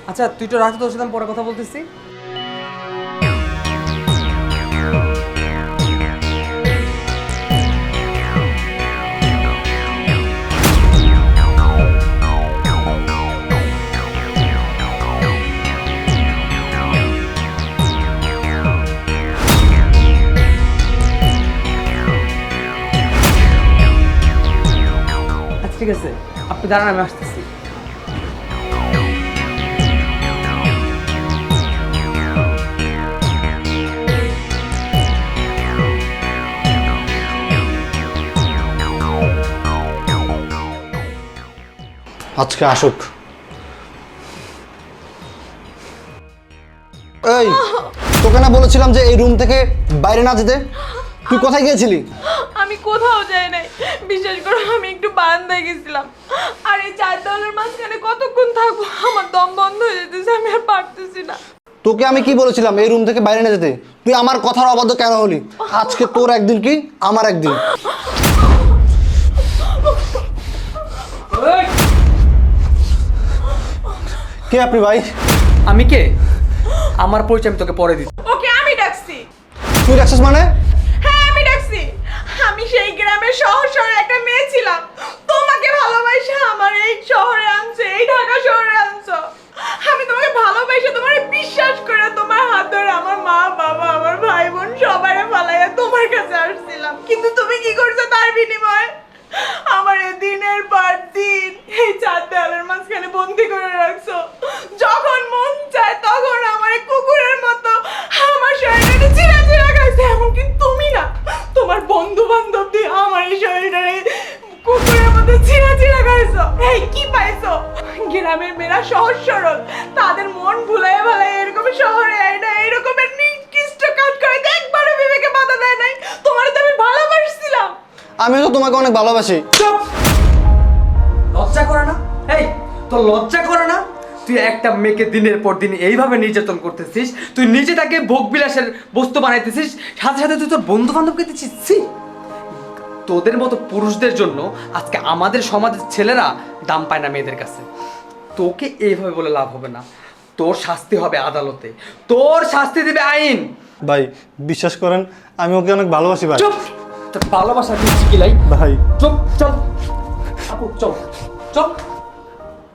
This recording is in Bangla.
আচ্ছা তুই তো রাখতে, তোর সাথে আমি পরে কথা বলতেছি। আচ্ছা ঠিক আছে, আপনি দাঁড়ান, আমি আসতেছি। আজকে আসুক। এই তোকে না বলেছিলাম যে এই রুম থেকে বাইরে না যেতে? তুই কোথায় গিয়েছিলি? আমি কোথাও যাই নাই, বিশেষ করে আমি একটু বারান্দায় গেছিলাম। আর এই চার দেওয়ালের মাঝখানে কতক্ষণ থাকবো, আমার দম বন্ধ হয়ে যেতেছে, আমি আর পারতেছি না। তোকে আমি কি বলেছিলাম এই রুম থেকে বাইরে না যেতে? তুই আমার কথার অবাধ্য কেন হলি? আজকে তোর একদিন কি আমার একদিন। কে আপনি ভাই? আমি কে? আমার পরিচয় আমি তোকে পরে দিচ্ছি। ওকে আমি ডাকছি। তুই ডাকছিস মানে? হ্যাঁ আমি ডাকছি। আমি সেই গ্রামের সহজ সরল একটা মেয়ে ছিলাম, তোমাকে ভালোবাসা আমার এই শহরে আনছে, এই ঢাকা শহরে আনছো। আমি তোমাকে ভালোবাসা, তোমার বিশ্বাস করে, তোমার হাত ধরে আমার মা বাবা আমার ভাই বোন সবারে ফালাইয়া তোমার কাছে আসছিলাম। কিন্তু তুমি কি করছো তার বিনিময়ে? আমার এই দিনের পর দিন এই চার দেওয়ালের মাঝখানে বন্দি করে রাখছো। যখন মন চায় তখন আমার এই কুকুরের মতো আমার শরীরটাকে চিরা চিরা খাইছে। এমনকি তুমি না, তোমার বন্ধু বান্ধব দিয়ে আমার এই শরীরটাকে কুকুরের মতো চিরা চিরা খাইছো। এই কি পাইছো? গ্রামের মেয়েরা সহজ সরল, তাদের মন ভুলাইয়া ভালাই এরকম শহরে আয় না, এরকমের নিকৃষ্ট কাজ করে একবারও বিবেকে বাধা দেয় নাই। তোমার তো আমি ভালোবাসছিলাম। আমি তো তোমাকে অনেক ভালোবাসি। চুপ! লজ্জা করে না? এই তোর লজ্জা করে না? তুই একটা মেয়েকে দিনের পর দিন এইভাবে নির্যাতন করতেছিস, তুই নিজে তাকে ভোগ বিলাসের বস্তু বানাইতেছিস, সাথে সাথে তুই তোর বন্ধু বান্ধবকে দিচ্ছিস। ছি! তোদের মতো পুরুষদের জন্য আজকে আমাদের সমাজের ছেলেরা দাম পায় না মেয়েদের কাছে। তোকে এইভাবে বলে লাভ হবে না, তোর শাস্তি হবে আদালতে, তোর শাস্তি দিবে আইন। ভাই বিশ্বাস করেন, আমি ওকে অনেক ভালোবাসি ভাই। চুপ! তোর ভালোবাসা দিচ্ছি কি লাই? ভাই চুপ! চল আপু, চল চল।